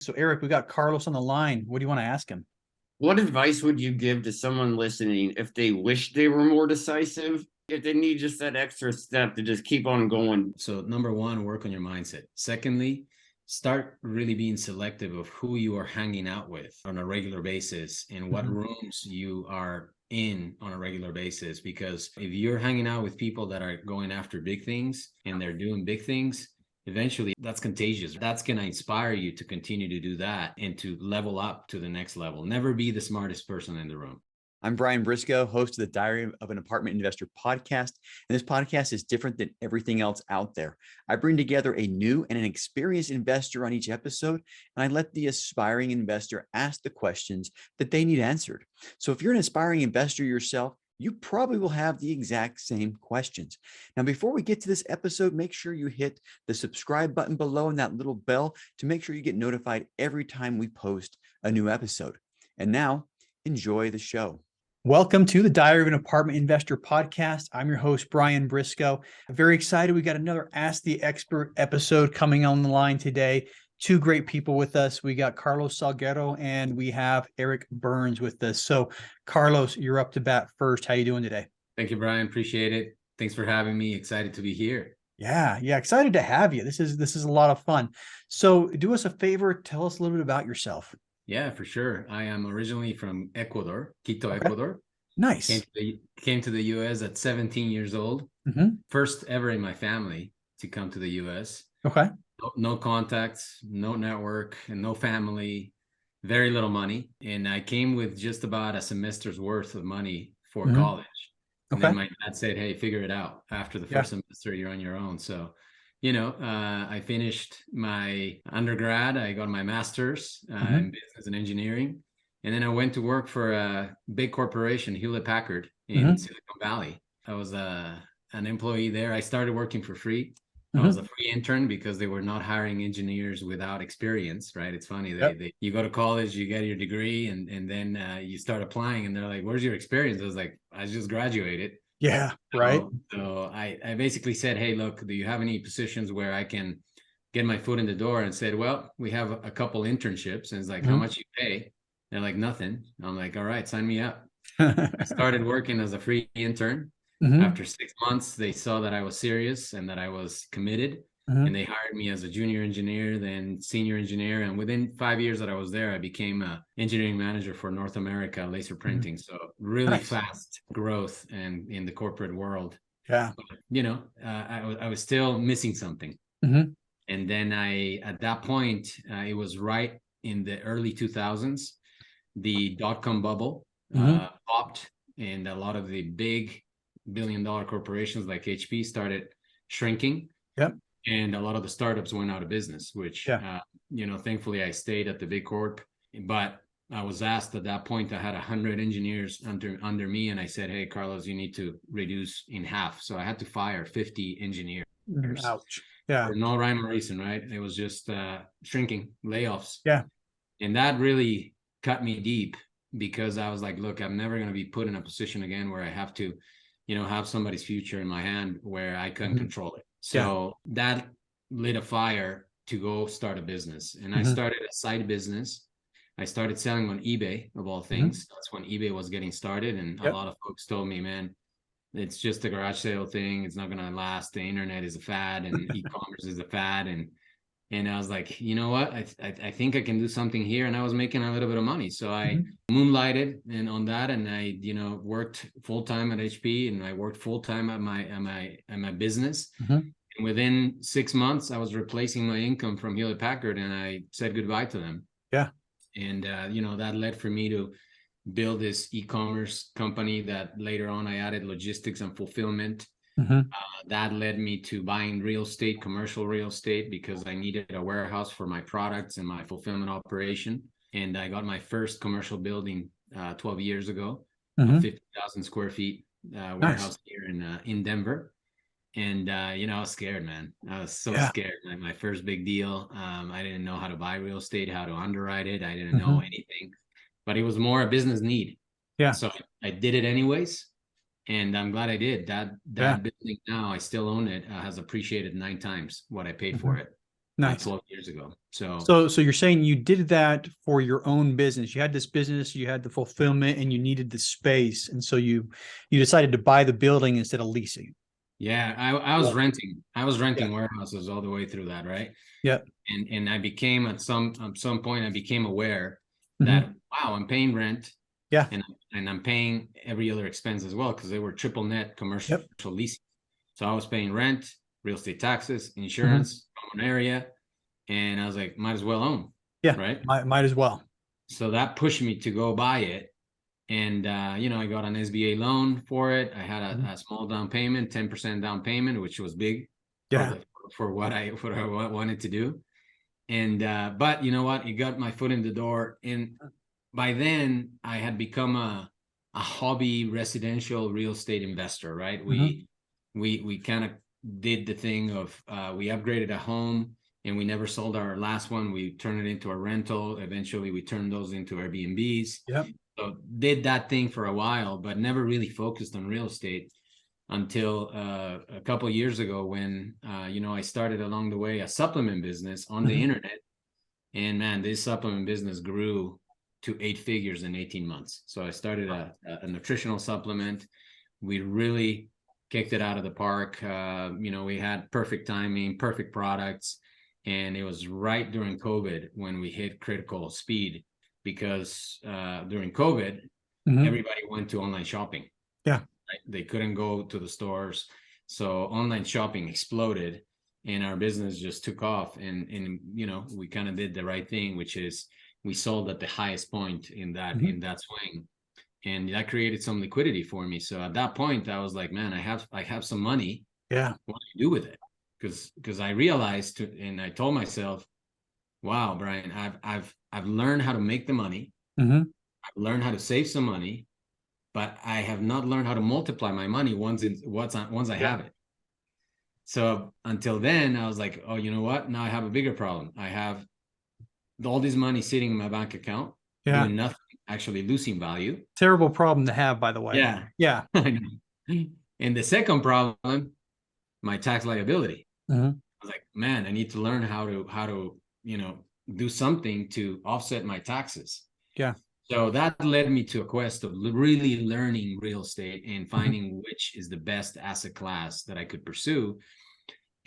So Eric, we got Carlos on the line. What do you want to ask him? What advice would you give to someone listening if they wish they were more decisive, if they need just that extra step to just keep on going? So number one, work on your mindset. Secondly, start really being selective of who you are hanging out with on a regular basis and what rooms you are in on a regular basis. Because if you're hanging out with people that are going after big things and they're doing big things, eventually that's contagious. That's going to inspire you to continue to do that and to level up to the next level. Never be the smartest person in the room. I'm Brian Briscoe, host of the Diary of an Apartment Investor podcast. And this podcast is different than everything else out there. I bring together a new and an experienced investor on each episode, and I let the aspiring investor ask the questions that they need answered. So if you're an aspiring investor yourself, you probably will have the exact same questions. Now, before we get to this episode, make sure you hit the subscribe button below and that little bell to make sure you get notified every time we post a new episode. And now, enjoy the show. Welcome to the Diary of an Apartment Investor podcast. I'm your host, Brian Briscoe. I'm very excited. We got another Ask the Expert episode coming on the line today. Two great people with us. We got Carlos Salguero and we have Eric Burns with us. So Carlos, you're up to bat first. How you doing today? Thank you, Brian. Appreciate it. Thanks for having me. Excited to be here. Yeah. Excited to have you. This is a lot of fun. So do us a favor. Tell us a little bit about yourself. Yeah, for sure. I am originally from Ecuador, Quito, Ecuador. Nice. Came to the U.S. at 17 years old. First ever in my family to come to the U.S. Okay. No contacts, no network, and no family, very little money. And I came with just about a semester's worth of money for college. And then my dad said, hey, figure it out. After the first semester, you're on your own. So, I finished my undergrad. I got my master's in business and engineering. And then I went to work for a big corporation, Hewlett Packard in Silicon Valley. I was an employee there. I started working for free. I was a free intern because they were not hiring engineers without experience, right? It's funny. You go to college, you get your degree, and then you start applying, and they're like, where's your experience? I was like, I just graduated. Yeah, right. So I basically said, hey, look, do you have any positions where I can get my foot in the door? And said, well, we have a couple internships. And it's like, how much you pay? They're like, nothing. I'm like, all right, sign me up. I started working as a free intern. After 6 months, they saw that I was serious and that I was committed. And they hired me as a junior engineer, then senior engineer. And within 5 years that I was there, I became an engineering manager for North America laser printing. So really fast growth and in the corporate world. Yeah. But, I was still missing something. And then at that point, it was right in the early 2000s, the dot-com bubble popped, and a lot of the big billion-dollar corporations like HP started shrinking. Yep. And a lot of the startups went out of business, which, thankfully I stayed at the big corp. But I was asked at that point, I had 100 engineers under me. And I said, hey, Carlos, you need to reduce in half. So I had to fire 50 engineers. Ouch. Yeah. For no rhyme or reason, right? It was just shrinking, layoffs. Yeah. And that really cut me deep because I was like, look, I'm never going to be put in a position again where I have to have somebody's future in my hand where I couldn't control it. So that lit a fire to go start a business. And I started a side business. I started selling on eBay, of all things. That's when eBay was getting started. And a lot of folks told me, man, it's just a garage sale thing. It's not going to last. The internet is a fad and e-commerce is a fad. And I was like, you know what? I think I can do something here. And I was making a little bit of money. So I moonlighted on that. And I, worked full time at HP, and I worked full time at my business. And within 6 months, I was replacing my income from Hewlett Packard, and I said goodbye to them. Yeah. And, that led for me to build this e-commerce company that later on I added logistics and fulfillment. That led me to buying real estate, commercial real estate, because I needed a warehouse for my products and my fulfillment operation. And I got my first commercial building 12 years ago, a 50,000 square feet warehouse here in Denver. And, I was scared, man. I was so scared. My first big deal, I didn't know how to buy real estate, how to underwrite it. I didn't know anything, but it was more a business need. Yeah. So I did it anyways. And I'm glad I did. That building now, I still own it, has appreciated 9 times what I paid for it. Nice. 12 years ago. So you're saying you did that for your own business. You had this business, you had the fulfillment, and you needed the space. And so you decided to buy the building instead of leasing. Yeah, I was Yeah. renting. I was renting Yeah. warehouses all the way through that, right? Yeah. And I became at some point I became aware Mhm. that wow, I'm paying rent. Yeah. And I'm paying every other expense as well, because they were triple net commercial leasing. So I was paying rent, real estate taxes, insurance, common area, and I was like, might as well own. Yeah. Right. Might as well. So that pushed me to go buy it. And, I got an SBA loan for it. I had a small down payment, 10% down payment, which was big for what I wanted to do. And, but you know what, it got my foot in the door. And by then I had become a hobby residential real estate investor, right? We kind of did the thing of, we upgraded a home and we never sold our last one. We turned it into a rental. Eventually we turned those into Airbnbs. Yep. So did that thing for a while, but never really focused on real estate until a couple of years ago when, I started along the way a supplement business on the internet. And man, this supplement business grew to 8 figures in 18 months. So I started a nutritional supplement. We really kicked it out of the park. We had perfect timing, perfect products. And it was right during COVID when we hit critical speed. Because during COVID, everybody went to online shopping. Yeah. Right? They couldn't go to the stores. So online shopping exploded and our business just took off. And we kind of did the right thing, which is we sold at the highest point in that swing. And that created some liquidity for me. So at that point, I was like, man, I have some money. Yeah. What do you do with it? Because I realized and I told myself, wow, Brian, I've learned how to make the money. I've learned how to save some money, but I have not learned how to multiply my money once I have it. So until then, I was like, oh, you know what? Now I have a bigger problem. I have all this money sitting in my bank account, doing nothing, actually losing value. Terrible problem to have, by the way. Yeah. Yeah. And the second problem, my tax liability. I was like, man, I need to learn how to do something to offset my taxes. Yeah. So that led me to a quest of really learning real estate and finding which is the best asset class that I could pursue.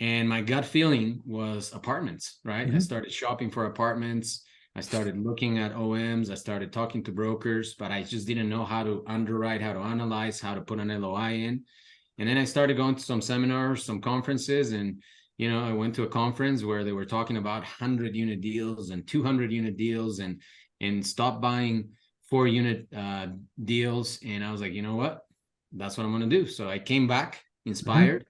And my gut feeling was apartments, right? I started shopping for apartments. I started looking at OMs. I started talking to brokers, but I just didn't know how to underwrite, how to analyze, how to put an LOI in. And then I started going to some seminars, some conferences, and I went to a conference where they were talking about 100-unit deals and 200-unit deals and stopped buying 4-unit deals. And I was like, you know what? That's what I'm going to do. So I came back inspired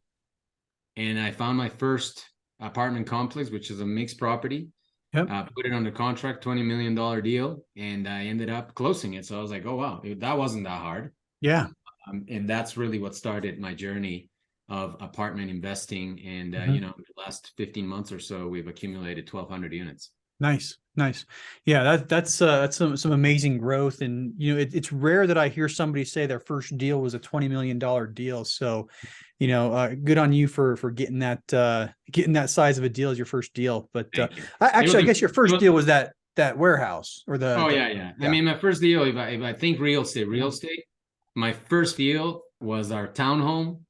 and I found my first apartment complex, which is a mixed property. Put it under contract, $20 million deal. And I ended up closing it. So I was like, oh, wow, that wasn't that hard. Yeah. And that's really what started my journey of apartment investing. And, the last 15 months or so, we've accumulated 1,200 units. Nice. Yeah, that's some amazing growth. And, it's rare that I hear somebody say their first deal was a $20 million deal. So, good on you for getting that size of a deal as your first deal. But I guess your first deal was that warehouse or the. Oh, yeah. I mean, my first deal, if I think real estate, my first deal was our townhome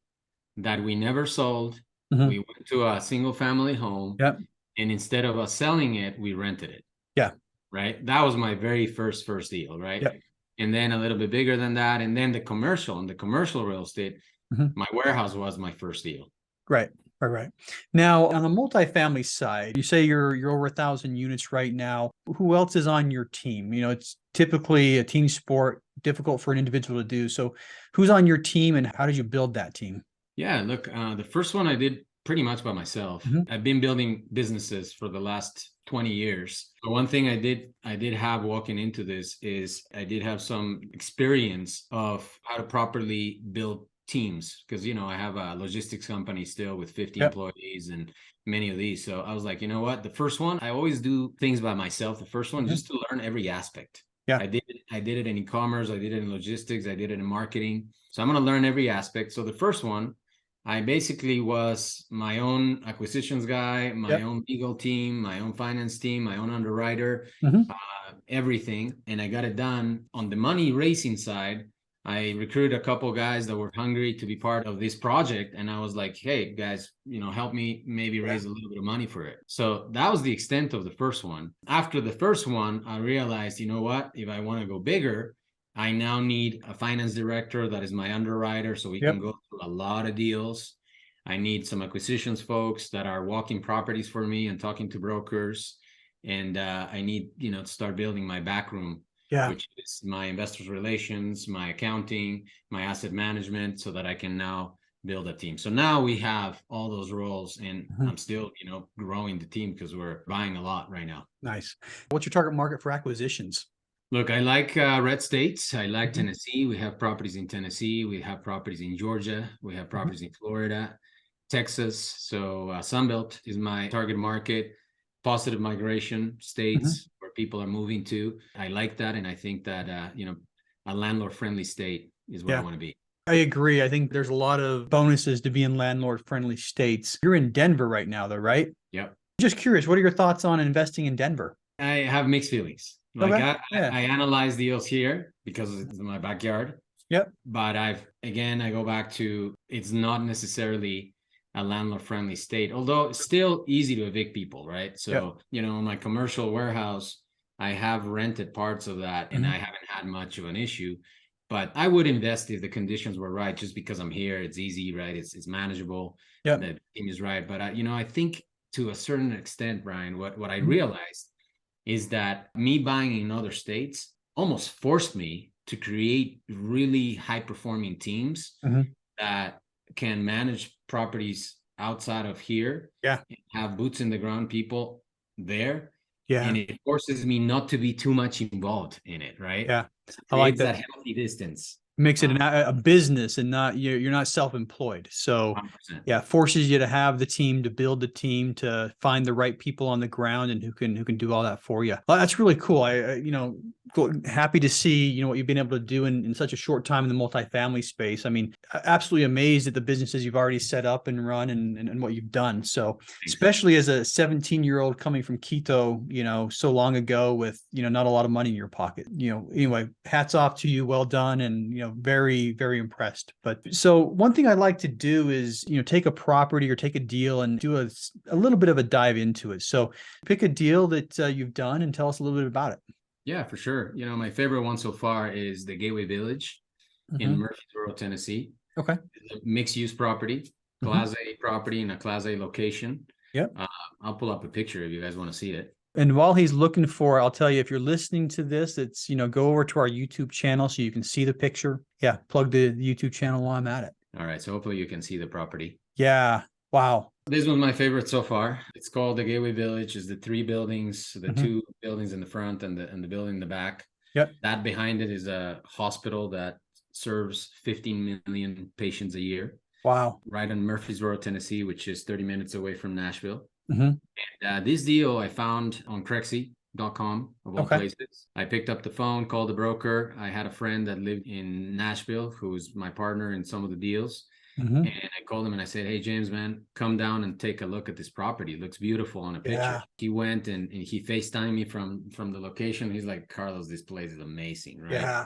that we never sold. We went to a single family home. Yep. And instead of us selling it, we rented it. Yeah. Right. That was my very first deal. Right. Yep. And then a little bit bigger than that. And then the commercial real estate, my warehouse was my first deal. Right. Now, on the multifamily side, you say you're over 1,000 units right now. Who else is on your team? It's typically a team sport, difficult for an individual to do. So who's on your team and how did you build that team? Yeah, look, the first one I did pretty much by myself. I've been building businesses for the last 20 years. So one thing I did have walking into this is I did have some experience of how to properly build teams, because I have a logistics company still with 50 employees and many of these. So I was like, you know what, the first one, I always do things by myself. The first one, just to learn every aspect. Yeah, I did it in e-commerce, I did it in logistics, I did it in marketing. So I'm going to learn every aspect. So the first one I basically was my own acquisitions guy, my own legal team, my own finance team, my own underwriter, everything. And I got it done. On the money raising side, I recruited a couple of guys that were hungry to be part of this project. And I was like, hey, guys, help me maybe raise a little bit of money for it. So that was the extent of the first one. After the first one, I realized, you know what, if I want to go bigger, I now need a finance director that is my underwriter so we can go through a lot of deals. I need some acquisitions folks that are walking properties for me and talking to brokers. And I need, to start building my back room, which is my investors relations, my accounting, my asset management, so that I can now build a team. So now we have all those roles, and I'm still, growing the team because we're buying a lot right now. Nice. What's your target market for acquisitions? Look, I like red states. I like Tennessee. We have properties in Tennessee. We have properties in Georgia. We have properties in Florida, Texas. So Sunbelt is my target market. Positive migration states where people are moving to. I like that. And I think that, a landlord-friendly state is where I want to be. I agree. I think there's a lot of bonuses to be in landlord-friendly states. You're in Denver right now, though, right? Yep. Just curious, what are your thoughts on investing in Denver? I have mixed feelings. I analyze deals here because it's my backyard. Yep. But I go back to, it's not necessarily a landlord-friendly state, although it's still easy to evict people, right? So, my commercial warehouse, I have rented parts of that and I haven't had much of an issue. But I would invest if the conditions were right, just because I'm here. It's easy, right? It's manageable. Yep. The team is right. But, I think to a certain extent, Brian, what I realized is that me buying in other states almost forced me to create really high-performing teams that can manage properties outside of here, have boots in the ground people there. And it forces me not to be too much involved in it, right? Yeah. I like that healthy distance. Makes it a business and not, you're not self-employed. So 100%. Forces you to have the team, to build the team, to find the right people on the ground and who can do all that for you. Well, that's really cool. I happy to see, what you've been able to do in such a short time in the multifamily space. I mean, absolutely amazed at the businesses you've already set up and run and what you've done. So especially as a 17-year-old coming from Quito, so long ago with, not a lot of money in your pocket, anyway, hats off to you. Well done. And, very, very impressed. But so one thing I like to do is, take a property or take a deal and do a little bit of a dive into it. So pick a deal that you've done and tell us a little bit about it. Yeah, for sure. My favorite one so far is the Gateway Village in Murfreesboro, Tennessee. Okay. It's a mixed-use property, Class A property in a Class A location. Yep. I'll pull up a picture if you guys want to see it. And while he's looking for, I'll tell you, if you're listening to this, it's, go over to our YouTube channel so you can see the picture. Yeah. Plug the YouTube channel while I'm at it. All right. So hopefully you can see the property. Yeah. Wow. This was my favorite so far. It's called the Gateway Village. It's the 3 buildings, the 2 buildings in the front and the building in the back. Yep. That behind it is a hospital that serves 15 million patients a year. Wow. Right in Murfreesboro, Tennessee, which is 30 minutes away from Nashville. And this deal I found on Crexy.com of all places. I picked up the phone, called the broker. I had a friend that lived in Nashville who was my partner in some of the deals. And I called him and I said, hey, James, man, come down and take a look at this property. It looks beautiful on a picture. Yeah. He went and he FaceTimed me from the location. He's like, Carlos, this place is amazing, right? Yeah.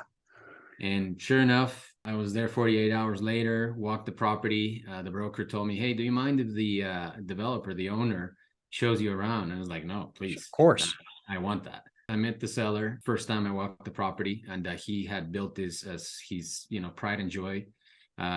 And sure enough, I was there 48 hours later, walked the property. The broker told me, hey, do you mind if the developer, the owner, shows you around? And I was like, no, please. Of course. I want that. I met the seller first time I walked the property, and he had built this as his, pride and joy.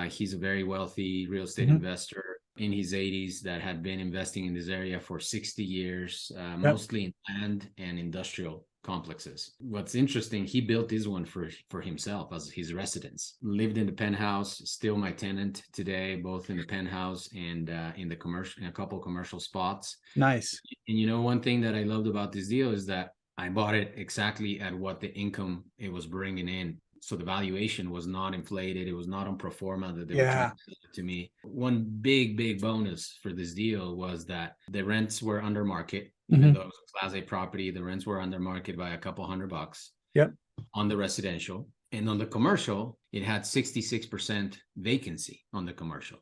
He's a very wealthy real estate investor in his 80s that had been investing in this area for 60 years, mostly in land and industrial complexes. What's interesting, he built this one for himself as his residence. Lived in the penthouse, still my tenant today, both in the penthouse and in the commercial, in a couple commercial spots. Nice. And one thing that I loved about this deal is that I bought it exactly at what the income it was bringing in. So the valuation was not inflated. It was not on pro forma that they were trying to sell it to me. One big bonus for this deal was that the rents were under market. Even though it was a Class A property, the rents were under market by a couple $100. Yep. On the residential. And on the commercial, it had 66% vacancy on the commercial.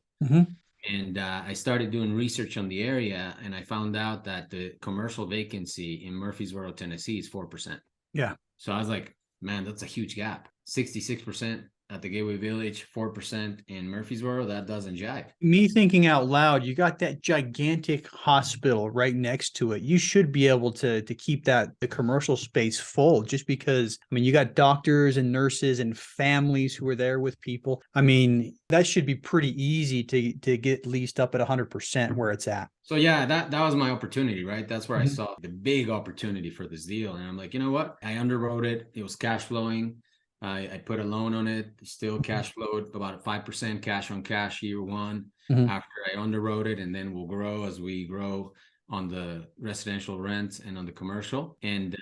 And I started doing research on the area, and I found out that the commercial vacancy in Murfreesboro, Tennessee is 4%. Yeah. So I was like, man, that's a huge gap. 66% at the Gateway Village, 4% in Murfreesboro. That doesn't jive. Me thinking out loud, you got that gigantic hospital right next to it. You should be able to keep the commercial space full, just because, I mean, you got doctors and nurses and families who are there with people. I mean, that should be pretty easy to get leased up at 100% where it's at. So yeah, that was my opportunity, right? That's where I Mhm. saw the big opportunity for this deal. And I'm like, you know what? I underwrote it. It was cash flowing. I put a loan on it, still cash flowed about 5% cash on cash year one Mhm. after I underwrote it, and then we'll grow as we grow on the residential rent and on the commercial. And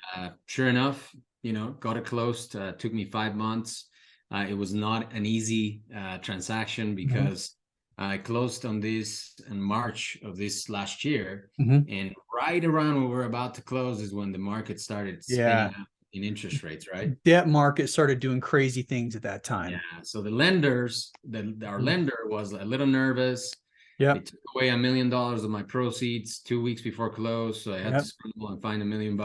sure enough, got it closed. Took me 5 months. It was not an easy transaction because I closed on this in March of this last year. Mhm. And right around when we're about to close is when the market started Yeah. spinning up in interest rates, right? Debt market started doing crazy things at that time. Yeah. So the lenders, our lender was a little nervous. Yeah. They took away $1 million of my proceeds 2 weeks before close. So I had to scramble and find $1 million.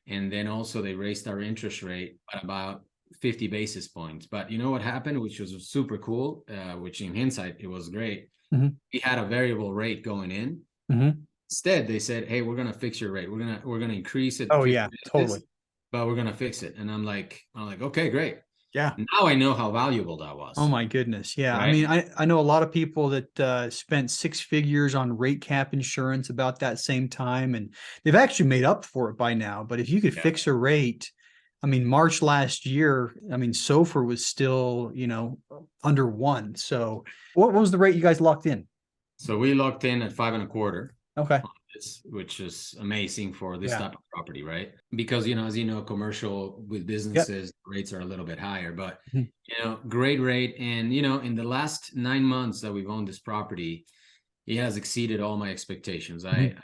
And then also they raised our interest rate by about 50 basis points. But you know what happened, which was super cool, which in hindsight, it was great. Mhm. We had a variable rate going in. Mhm. Instead, they said, hey, we're going to fix your rate. We're gonna increase it. Oh 50 yeah, basis, totally. but we're going to fix it. And I'm like, okay, great. Yeah. Now I know how valuable that was. Oh my goodness. Yeah. I Right? mean, I know a lot of people that spent 6 figures on rate cap insurance about that same time, and they've actually made up for it by now. But if you could Yeah. fix a rate, I mean, March last year, I mean, SOFR was still, under 1. So what was the rate you guys locked in? So we locked in at 5.25. Okay. Which is amazing for this Yeah. type of property, right? Because as you know, commercial with businesses rates are a little bit higher, but Mhm. Great rate. And in the last 9 months that we've owned this property, it has exceeded all my expectations. Mhm.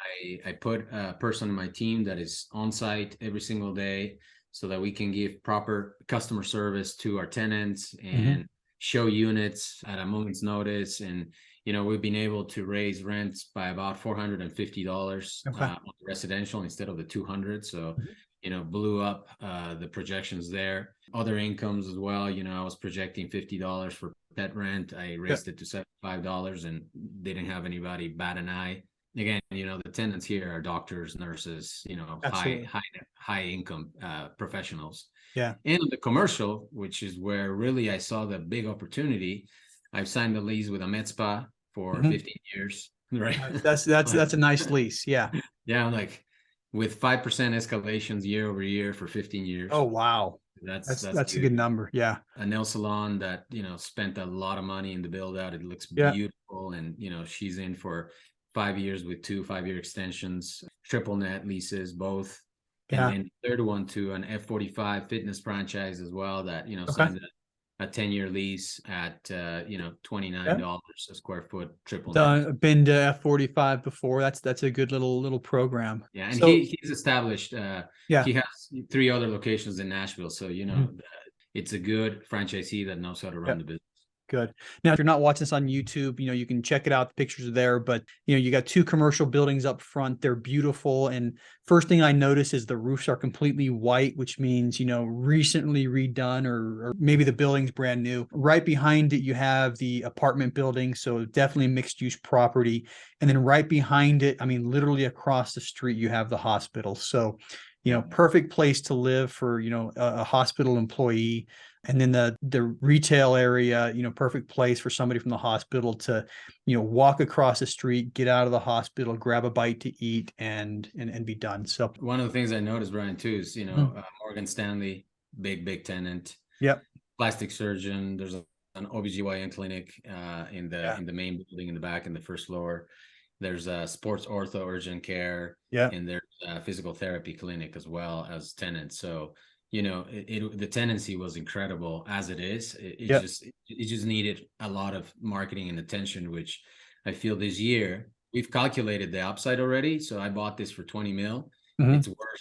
I put a person on my team that is on site every single day so that we can give proper customer service to our tenants and show units at a moment's notice. And we've been able to raise rents by about $450 Okay. on the residential instead of the 200. So, blew up the projections there. Other incomes as well. I was projecting $50 for pet rent. I raised it to $75 and didn't have anybody bat an eye. Again, the tenants here are doctors, nurses, Absolutely. high income professionals. Yeah. And the commercial, which is where really I saw the big opportunity. I've signed a lease with a med spa for 15 years. Right. That's a nice lease. Yeah. Yeah. Like with 5% escalations year over year for 15 years. Oh, wow. That's That's a good number. Yeah. A nail salon that, spent a lot of money in the build out. It looks Yeah. beautiful. And, she's in for 5 years with 2 5-year extensions, triple net leases, both. Yeah. And then third one to an F45 fitness franchise as well that, Okay. signed a 10-year lease at, $29 a square foot, triple net. Done, been to F45 before. That's a good little program. Yeah. And So, he's established, yeah. he has 3 other locations in Nashville. So, Mhm. it's a good franchisee that knows how to run the business. Good. Now, if you're not watching this on YouTube, you can check it out. The pictures are there, but you got 2 commercial buildings up front. They're beautiful. And first thing I notice is the roofs are completely white, which means, recently redone or maybe the building's brand new. Right behind it, you have the apartment building. So definitely mixed use property. And then right behind it, I mean, literally across the street, you have the hospital. So, perfect place to live for, a hospital employee. And then the retail area, perfect place for somebody from the hospital to, walk across the street, get out of the hospital, grab a bite to eat, and be done. So one of the things I noticed, Brian, too, is Morgan Stanley, big tenant. Yep. Plastic surgeon. There's an OBGYN clinic in the main building in the back in the first floor. There's a sports ortho urgent care. Yeah. And there's a physical therapy clinic as well as tenants. So the tenancy was incredible as it is. It just needed a lot of marketing and attention, which I feel this year we've calculated the upside already. So I bought this for 20 mil.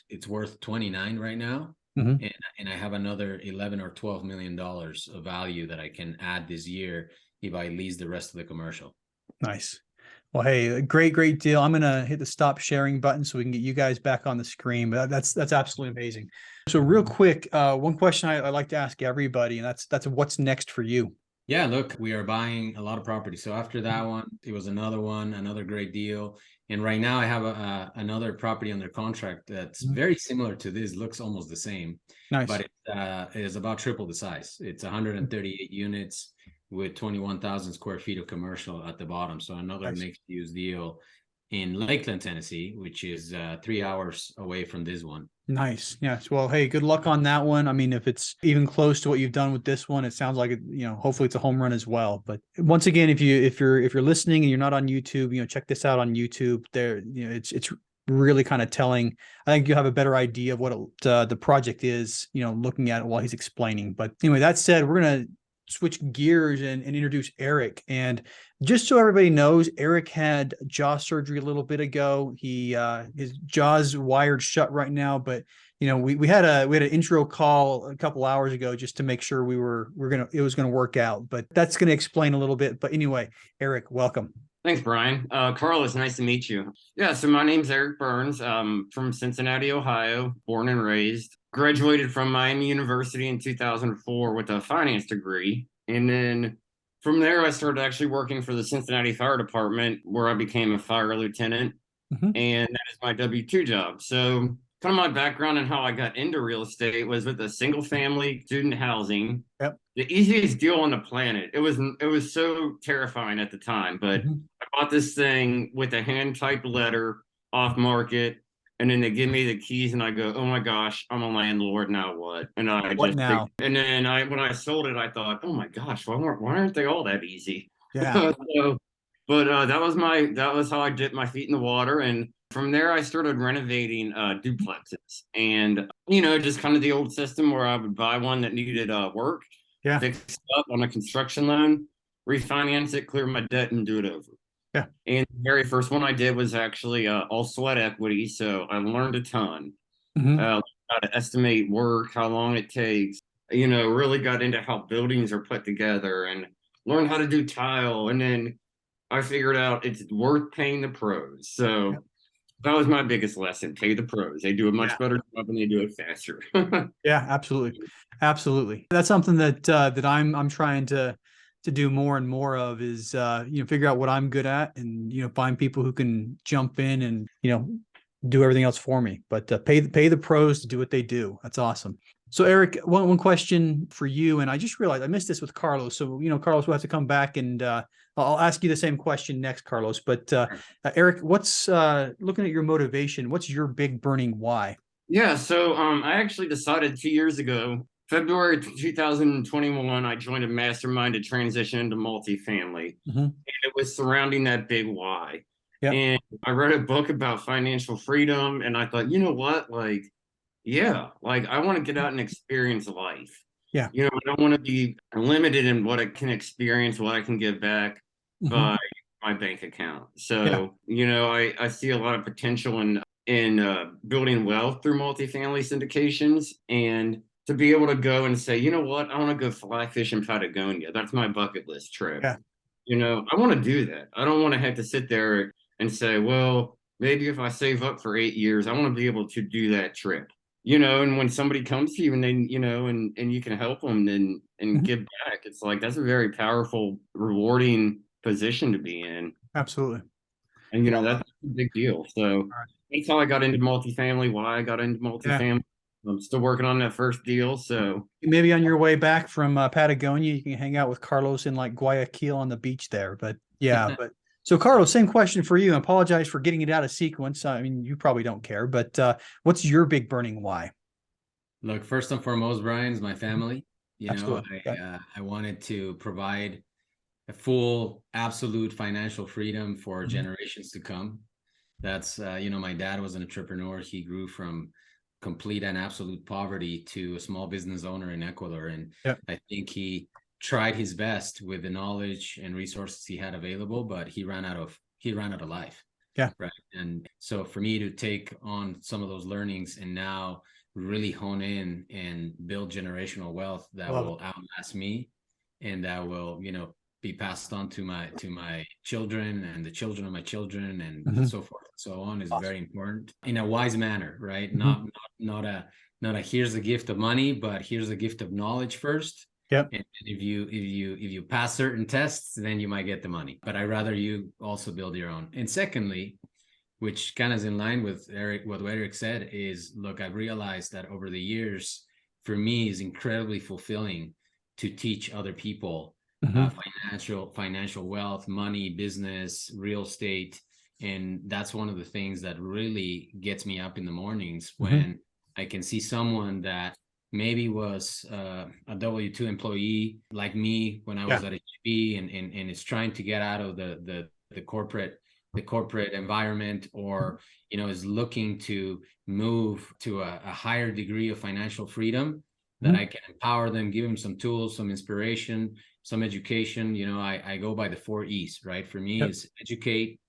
It's worth 29 right now. And I have another 11 or 12 million dollars of value that I can add this year if I lease the rest of the commercial. Nice. Well, hey, a great deal. I'm gonna hit the stop sharing button so we can get you guys back on the screen. But that's absolutely amazing. So real quick, one question I like to ask everybody, and that's what's next for you? Yeah, look, we are buying a lot of property. So after that one, it was another one, another great deal. And right now I have another property under contract that's very similar to this, looks almost the same, Nice. but it is about triple the size. It's 138 units with 21,000 square feet of commercial at the bottom. So another Nice. mixed use deal in Lakeland, Tennessee, which is 3 hours away from this one. Nice. Yes. Well, hey, good luck on that one. I mean, if it's even close to what you've done with this one, it sounds like it, hopefully it's a home run as well. But once again, if you're listening and you're not on YouTube, check this out on YouTube. There, it's really kind of telling. I think you have a better idea of what the project is, looking at it while he's explaining. But anyway, that said, we're gonna switch gears and introduce Eric. And just so everybody knows, Eric had jaw surgery a little bit ago. His jaw's wired shut right now, but we had an intro call a couple hours ago just to make sure it was gonna work out. But that's gonna explain a little bit. But anyway, Eric, welcome. Thanks, Brian. Carlos, nice to meet you. Yeah, so my name's Eric Burns. From Cincinnati, Ohio, born and raised. Graduated from Miami University in 2004 with a finance degree. And then from there, I started actually working for the Cincinnati Fire Department, where I became a fire lieutenant. And that is my W-2 job. So kind of my background and how I got into real estate was with a single family student housing. Yep. The easiest deal on the planet. It was so terrifying at the time, but I bought this thing with a hand typed letter off market, and then they give me the keys, and I go, "Oh my gosh, I'm a landlord now. What?" And What now? And then when I sold it, I thought, "Oh my gosh, why aren't they all that easy?" Yeah. But that was how I dipped my feet in the water, and from there I started renovating duplexes, and just kind of the old system where I would buy one that needed work. Yeah. Fix it up on a construction loan, refinance it, clear my debt, and do it over. Yeah. And the very first one I did was actually all sweat equity. So I learned a ton. How to estimate work, how long it takes, really got into how buildings are put together and learned how to do tile. And then I figured out it's worth paying the pros. So that was my biggest lesson. Pay the pros. They do a much better job and they do it faster. Yeah, absolutely. Absolutely. That's something that I'm trying to do more and more of is, figure out what I'm good at and, find people who can jump in and, do everything else for me, but pay the pros to do what they do. That's awesome. So Eric, one question for you. And I just realized I missed this with Carlos. So, Carlos will have to come back and, I'll ask you the same question next, Carlos, but Eric, what's looking at your motivation? What's your big burning why? Yeah. So I actually decided 2 years ago, February 2021, I joined a mastermind to transition into multifamily. And it was surrounding that big why. Yeah. And I read a book about financial freedom, and I thought, you know what? I want to get out and experience life. Yeah. I don't want to be limited in what I can experience, what I can give back by my bank account. So, I see a lot of potential in building wealth through multifamily syndications, and to be able to go and say, you know what, I want to go fly fish in Patagonia. That's my bucket list trip. Yeah. I want to do that. I don't want to have to sit there and say, well, maybe if I save up for 8 years, I want to be able to do that trip. And when somebody comes to you and then, and you can help them and give back, it's like, that's a very powerful, rewarding position to be in. Absolutely. And, that's a big deal. So that's how I got into multifamily, why I got into multifamily. Yeah. I'm still working on that first deal. So maybe on your way back from Patagonia, you can hang out with Carlos in like Guayaquil on the beach there. But yeah, so Carlos, same question for you. I apologize for getting it out of sequence. I mean, you probably don't care, but what's your big burning why? Look, first and foremost, Brian, is my family. I wanted to provide a full, absolute financial freedom for generations to come. That's, my dad was an entrepreneur. He grew from complete and absolute poverty to a small business owner in Ecuador. And I think he tried his best with the knowledge and resources he had available, but he ran out of life. Yeah. Right. And so for me to take on some of those learnings and now really hone in and build generational wealth that will outlast me and that will, be passed on to my children and the children of my children and Mhm. so forth and so on is Awesome. very important in a wise manner, right? Mhm. Not a here's a gift of money, but here's a gift of knowledge first. Yep. And if you pass certain tests, then you might get the money. But I'd rather you also build your own. And secondly, which kind of is in line with what Eric said, is look, I've realized that over the years, for me, is incredibly fulfilling to teach other people Mhm. financial wealth, money, business, real estate. And that's one of the things that really gets me up in the mornings when I can see someone that maybe was a W-2 employee like me when I was at HB and is trying to get out of the corporate environment, or is looking to move to a higher degree of financial freedom, that I can empower them, give them some tools, some inspiration, some education. I go by the 4 E's, right? For me, is educate,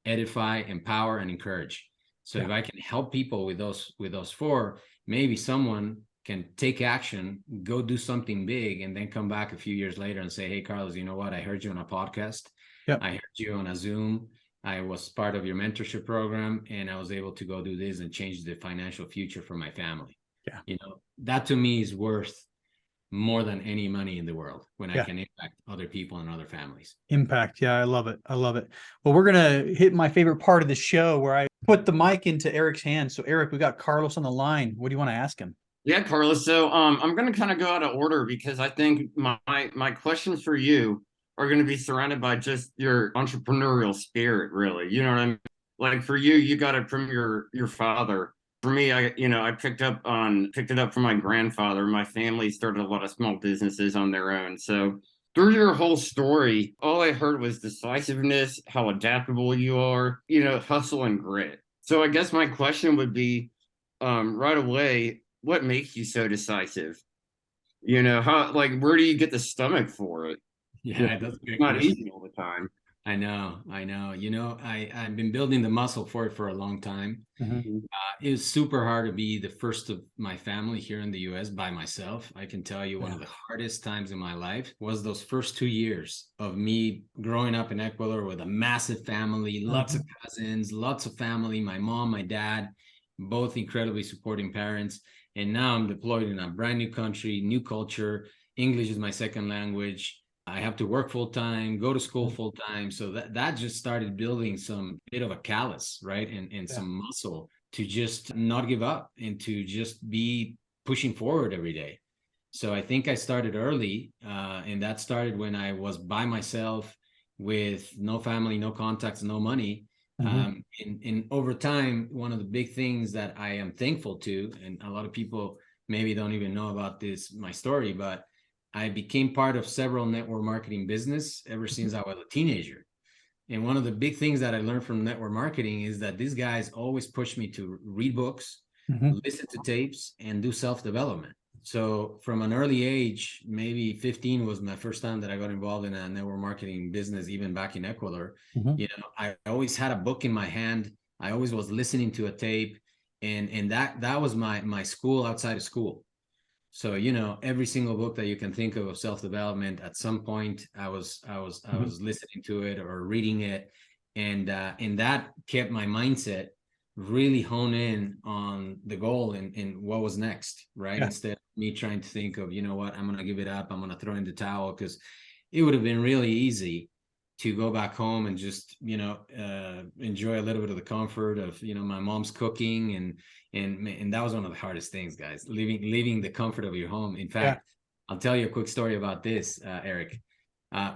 edify, empower, and encourage. So if I can help people with those 4, maybe someone can take action, go do something big, and then come back a few years later and say, hey, Carlos, you know what? I heard you on a podcast. I heard you on a Zoom. I was part of your mentorship program, and I was able to go do this and change the financial future for my family. That to me is worth more than any money in the world when I can impact other people and other families. Impact. Yeah, I love it. I love it. Well, we're going to hit my favorite part of the show where I put the mic into Eric's hands. So Eric, we got Carlos on the line. What do you want to ask him? Yeah, Carlos. So I'm going to kind of go out of order because I think my questions for you are going to be surrounded by just your entrepreneurial spirit, really. You know what I mean? Like for you, you got it from your father. For me, I picked it up from my grandfather. My family started a lot of small businesses on their own. So through your whole story, all I heard was decisiveness, how adaptable you are, hustle and grit. So I guess my question would be, right away, what makes you so decisive? Where do you get the stomach for it? Yeah, that's a It's great not question. easy all the time. I know. I've been building the muscle for it for a long time. It was super hard to be the first of my family here in the US by myself. I can tell you one of the hardest times in my life was those first 2 years of me growing up in Ecuador with a massive family, lots of cousins, lots of family, my mom, my dad, both incredibly supporting parents. And now I'm deployed in a brand new country, new culture. English is my second language. I have to work full time, go to school full time. So that just started building some bit of a callus, right? And some muscle to just not give up and to just be pushing forward every day. So I think I started early, and that started when I was by myself with no family, no contacts, no money. And over time, one of the big things that I am thankful to, and a lot of people maybe don't even know about my story, but I became part of several network marketing business ever since I was a teenager. And one of the big things that I learned from network marketing is that these guys always push me to read books, listen to tapes, and do self-development. So from an early age, maybe 15 was my first time that I got involved in a network marketing business, even back in Ecuador. I always had a book in my hand. I always was listening to a tape, and that was my school outside of school. So, every single book that you can think of self-development, at some point I was listening to it or reading it. And that kept my mindset really honed in on the goal and what was next, right? Instead of me trying to think of, what, I'm going to give it up, I'm going to throw in the towel, because it would have been really easy to go back home and just, enjoy a little bit of the comfort of, my mom's cooking. And that was one of the hardest things, guys, leaving the comfort of your home. In fact, I'll tell you a quick story about this, Eric.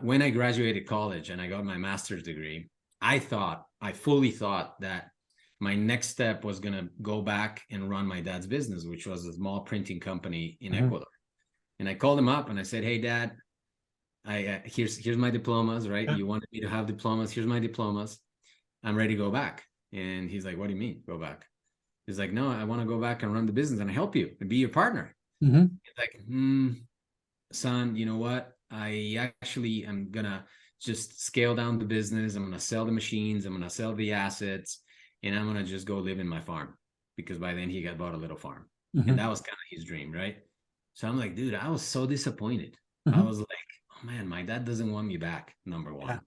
When I graduated college and I got my master's degree, I fully thought that my next step was going to go back and run my dad's business, which was a small printing company in Ecuador. And I called him up and I said, hey, Dad, here's my diplomas, right? You wanted me to have diplomas. Here's my diplomas. I'm ready to go back. And he's like, what do you mean go back? He's like, no, I want to go back and run the business and help you and be your partner. He's like, son, you know what? I actually am going to just scale down the business. I'm going to sell the machines. I'm going to sell the assets. And I'm going to just go live in my farm, because by then he got bought a little farm. And that was kind of his dream, right? So I'm like, dude, I was so disappointed. I was like, oh man, my dad doesn't want me back, number one. Yeah.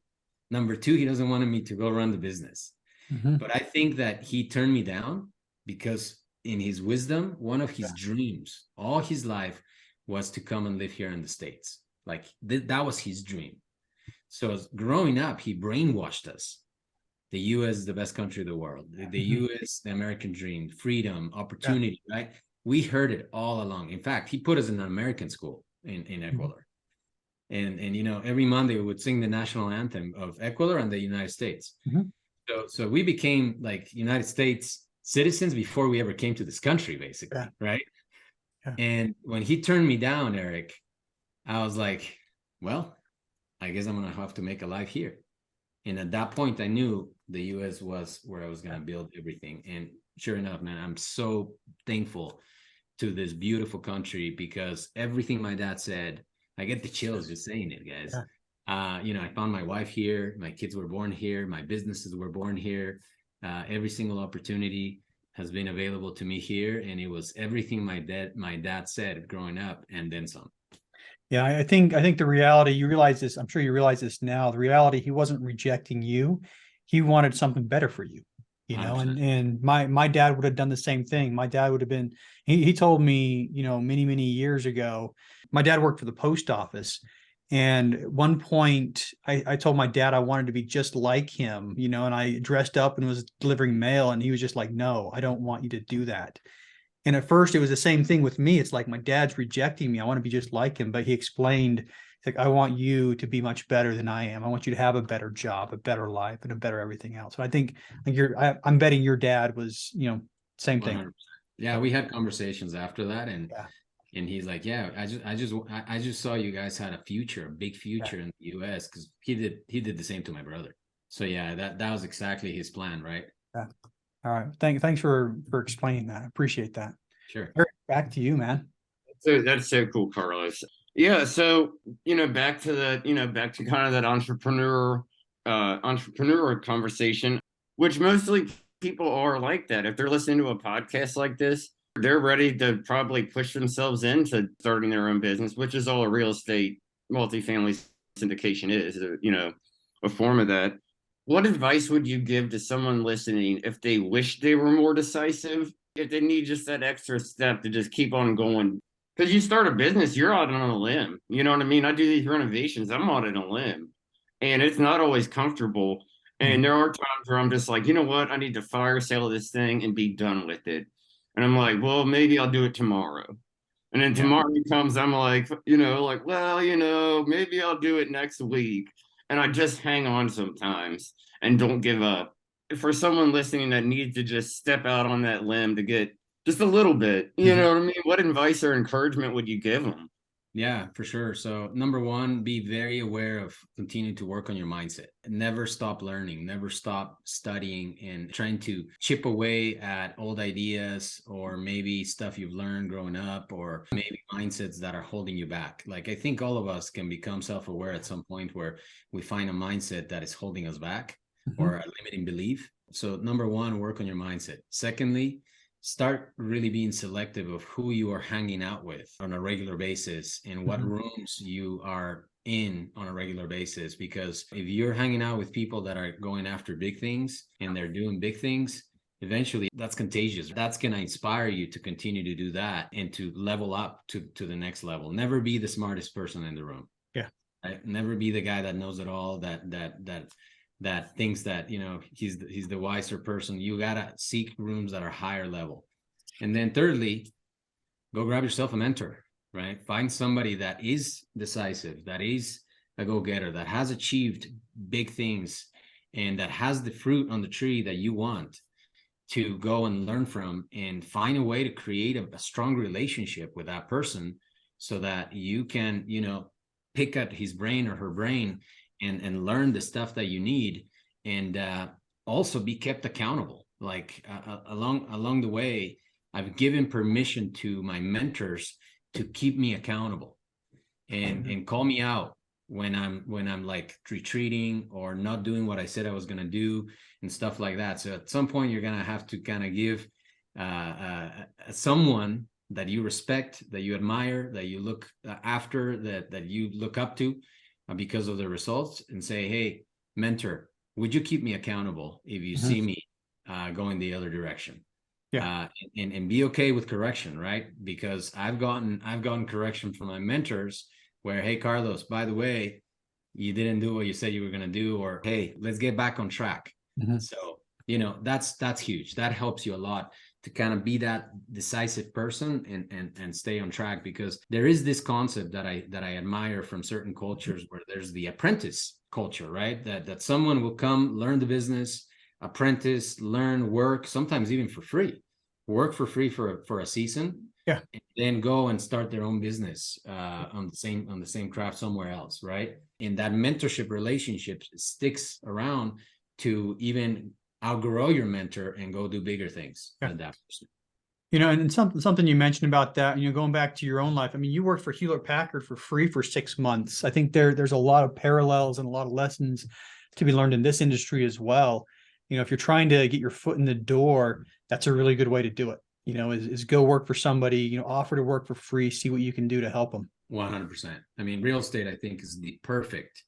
Number two, he doesn't want me to go run the business. Mhm. But I think that he turned me down because in his wisdom, one of his dreams all his life was to come and live here in the States. Like that was his dream. So growing up, he brainwashed us. The US is the best country in the world. The US, the American dream, freedom, opportunity, right? We heard it all along. In fact, he put us in an American school in Ecuador. And you know, every Monday we would sing the national anthem of Ecuador and the United States. So we became like United States citizens before we ever came to this country, basically, right? And when he turned me down, Eric, I was like, well, I guess I'm gonna have to make a life here. And at that point, I knew the US was where I was gonna build everything. And sure enough, man, I'm so thankful to this beautiful country because everything my dad said, I get the chills just saying it, guys. You know, I found my wife here, my kids were born here, my businesses were born here. Every single opportunity has been available to me here, and it was everything my dad said growing up, and then some. Yeah, I think the reality, you realize this, I'm sure you realize this now, the reality, he wasn't rejecting you. He wanted something better for you, you know, 100%. and my dad would have done the same thing. My dad would have been, he told me, you know, many years ago, my dad worked for the post office. And at one point I told my dad I wanted to be just like him, you know, and I dressed up and was delivering mail, and he was just like, no, I don't want you to do that. And at first it was the same thing with me. It's like, my dad's rejecting me. I want to be just like him. But he explained, like, I want you to be much better than I am. I want you to have a better job, a better life, and a better everything else. So I think I'm betting your dad was, you know, same thing. 100%. Yeah, we had conversations after that, and he's like, yeah, I just saw you guys had a future, a big future in the US, because he did the same to my brother. So yeah, that was exactly his plan, right? Yeah. All right. Thanks for explaining that. I appreciate that. Sure. Eric, back to you, man. So that's so cool, Carlos. Yeah. So, you know, back to kind of that entrepreneur conversation, which mostly people are like that. If they're listening to a podcast like this, they're ready to probably push themselves into starting their own business, which is all a real estate multifamily syndication is, you know, a form of that. What advice would you give to someone listening if they wish they were more decisive, if they need just that extra step to just keep on going? Because you start a business, you're out on a limb. You know what I mean? I do these renovations, I'm out on a limb, and it's not always comfortable. And there are times where I'm just like, you know what? I need to fire sale this thing and be done with it. And I'm like, well, maybe I'll do it tomorrow. And then tomorrow comes, I'm like, well, maybe I'll do it next week. And I just hang on sometimes and don't give up. For someone listening that needs to just step out on that limb to get just a little bit, you know what I mean? What advice or encouragement would you give them? Yeah, for sure. So number one, be very aware of continuing to work on your mindset. Never stop learning, never stop studying and trying to chip away at old ideas or maybe stuff you've learned growing up or maybe mindsets that are holding you back. Like, I think all of us can become self-aware at some point where we find a mindset that is holding us back or a limiting belief. So number one, work on your mindset. Secondly, start really being selective of who you are hanging out with on a regular basis and what rooms you are in on a regular basis. Because if you're hanging out with people that are going after big things and they're doing big things, eventually that's contagious. That's going to inspire you to continue to do that and to level up to the next level. Never be the smartest person in the room. Yeah. Right? Never be the guy that knows it all, that thinks that, you know, he's the wiser person. You gotta seek rooms that are higher level. And then thirdly, go grab yourself a mentor, right? Find somebody that is decisive, that is a go-getter, that has achieved big things and that has the fruit on the tree that you want to go and learn from, and find a way to create a strong relationship with that person so that you can, you know, pick at his brain or her brain and learn the stuff that you need, and also be kept accountable. Like along the way, I've given permission to my mentors to keep me accountable and call me out when I'm like retreating or not doing what I said I was going to do and stuff like that. So at some point you're going to have to kind of give someone that you respect, that you admire, that you look after, that you look up to, because of the results and say, hey, mentor, would you keep me accountable if you Mhm. see me going the other direction? Yeah. And be okay with correction, right? Because I've gotten correction from my mentors where, hey, Carlos, by the way, you didn't do what you said you were going to do, or hey, let's get back on track. Mhm. So, that's huge. That helps you a lot to kind of be that decisive person and stay on track, because there is this concept that I admire from certain cultures where there's the apprentice culture, right? That someone will come, learn the business, apprentice, learn, work, sometimes even for free, work for free for a season, Yeah. and then go and start their own business on the same craft somewhere else, right? And that mentorship relationship sticks around to even outgrow your mentor and go do bigger things Yeah. at that person. And something you mentioned about that, going back to your own life. I mean, you worked for Hewlett Packard for free for 6 months. I think there's a lot of parallels and a lot of lessons to be learned in this industry as well. If you're trying to get your foot in the door, that's a really good way to do it. Is go work for somebody, offer to work for free, see what you can do to help them. 100%. I mean, real estate, I think, is the perfect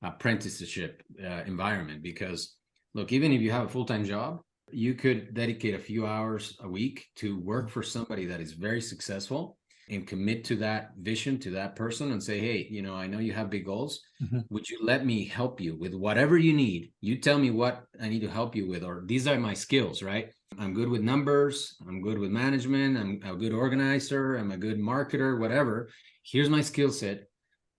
apprenticeship environment, because look, even if you have a full-time job, you could dedicate a few hours a week to work for somebody that is very successful and commit to that vision, to that person, and say, hey, I know you have big goals. Mhm. Would you let me help you with whatever you need? You tell me what I need to help you with, or these are my skills, right? I'm good with numbers. I'm good with management. I'm a good organizer. I'm a good marketer, whatever. Here's my skill set.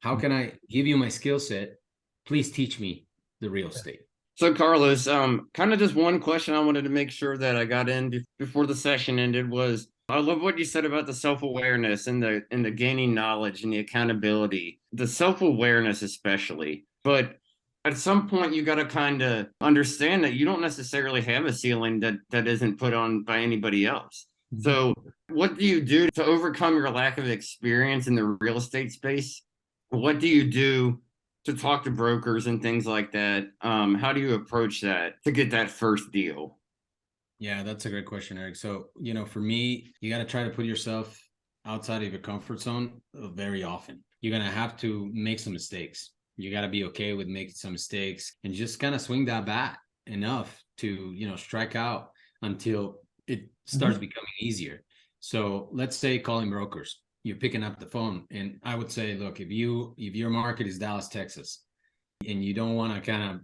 How can I give you my skill set? Please teach me the real estate. So Carlos, kind of just one question I wanted to make sure that I got in before the session ended was, I love what you said about the self-awareness and the gaining knowledge and the accountability, the self-awareness especially. But at some point you got to kind of understand that you don't necessarily have a ceiling that isn't put on by anybody else. Mhm. So what do you do to overcome your lack of experience in the real estate space? What do you do to talk to brokers and things like that? How do you approach that to get that first deal? Yeah, that's a great question, Eric. So, for me, you got to try to put yourself outside of your comfort zone very often. You're going to have to make some mistakes. You got to be okay with making some mistakes and just kind of swing that bat enough to, strike out until it starts becoming easier. So let's say calling brokers, you're picking up the phone, and I would say, look, if your market is Dallas, Texas, and you don't want to kind of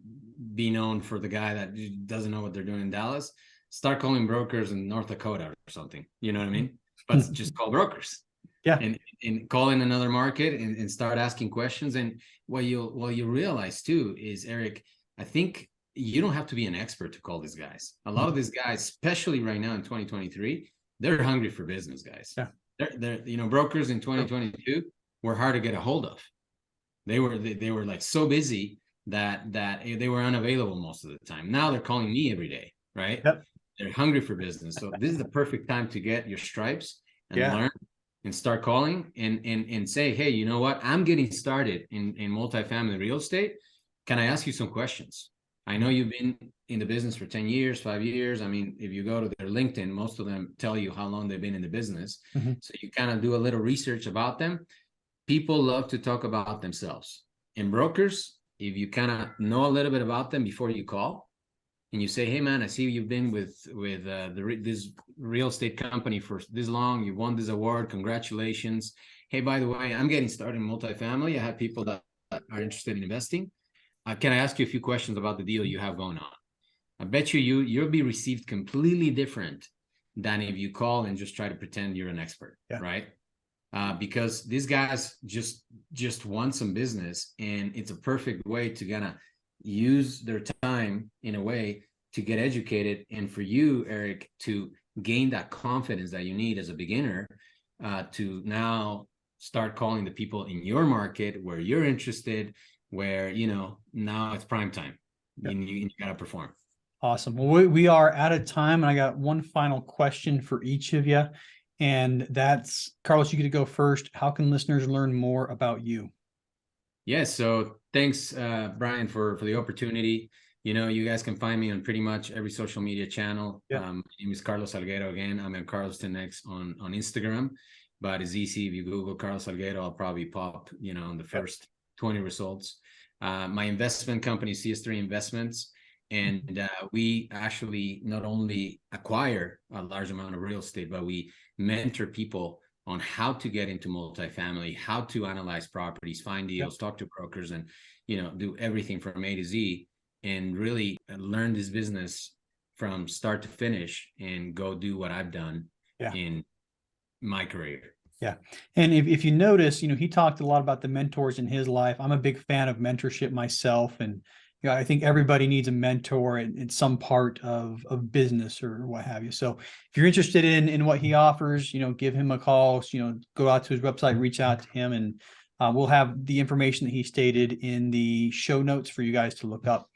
be known for the guy that doesn't know what they're doing in Dallas, start calling brokers in North Dakota or something. You know what I mean? But just call brokers. Yeah. And call in another market and start asking questions. And what you realize too is, Eric, I think you don't have to be an expert to call these guys. A lot of these guys, especially right now in 2023, they're hungry for business, guys. Yeah. They're brokers in 2022 were hard to get a hold of. They were like so busy that they were unavailable most of the time. Now they're calling me every day, right? Yep. They're hungry for business. So this is the perfect time to get your stripes and learn and start calling and say, hey, you know what? I'm getting started in multifamily real estate. Can I ask you some questions? I know you've been in the business for 10 years, 5 years. I mean, if you go to their LinkedIn, most of them tell you how long they've been in the business. Mhm. So you kind of do a little research about them. People love to talk about themselves. And brokers, if you kind of know a little bit about them before you call, and you say, hey, man, I see you've been with this real estate company for this long. You won this award. Congratulations. Hey, by the way, I'm getting started in multifamily. I have people that are interested in investing. Can I ask you a few questions about the deal you have going on? I bet you'll be received completely different than if you call and just try to pretend you're an expert, right? Because these guys just want some business, and it's a perfect way to kind of use their time in a way to get educated, and for you, Eric, to gain that confidence that you need as a beginner to now start calling the people in your market where you're interested, where now it's prime time. You got to perform. Awesome. Well, we are out of time, and I got one final question for each of you, and that's, Carlos, you get to go first. How can listeners learn more about you? Yes. So thanks, Brian, for the opportunity. You guys can find me on pretty much every social media channel. My name is Carlos Salguero. Again, I'm at Carlos 10X on Instagram, but it's easy. If you Google Carlos Salguero, I'll probably pop, on the first 20 results. My investment company, CS3 Investments, and we actually not only acquire a large amount of real estate, but we mentor people on how to get into multifamily, how to analyze properties, find deals, talk to brokers, and do everything from A to Z, and really learn this business from start to finish and go do what I've done in my career. Yeah. And if you notice, he talked a lot about the mentors in his life. I'm a big fan of mentorship myself. And I think everybody needs a mentor in some part of business or what have you. So if you're interested in what he offers, give him a call, go out to his website, reach out to him, and we'll have the information that he stated in the show notes for you guys to look up.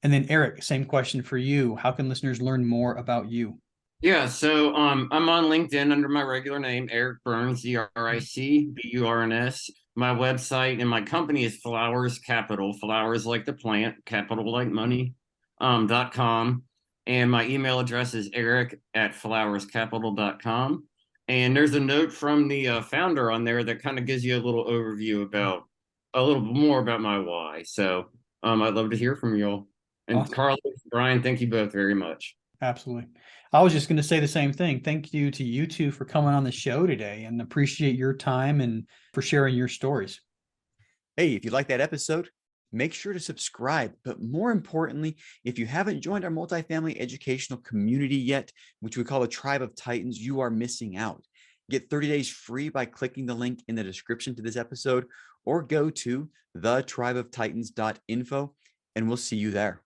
And then Eric, same question for you. How can listeners learn more about you? Yeah, so I'm on LinkedIn under my regular name, Eric Burns, ERICBURNS. My website and my company is Flowers Capital, flowers like the plant, capital like money, .com. And my email address is eric@flowerscapital.com. And there's a note from the founder on there that kind of gives you a little overview about a little more about my why. So I'd love to hear from you all. And Awesome. Carlos, Brian, thank you both very much. Absolutely. I was just going to say the same thing. Thank you to you two for coming on the show today, and appreciate your time and for sharing your stories. Hey, if you like that episode, make sure to subscribe. But more importantly, if you haven't joined our multifamily educational community yet, which we call the Tribe of Titans, you are missing out. Get 30 days free by clicking the link in the description to this episode, or go to thetribeoftitans.info, and we'll see you there.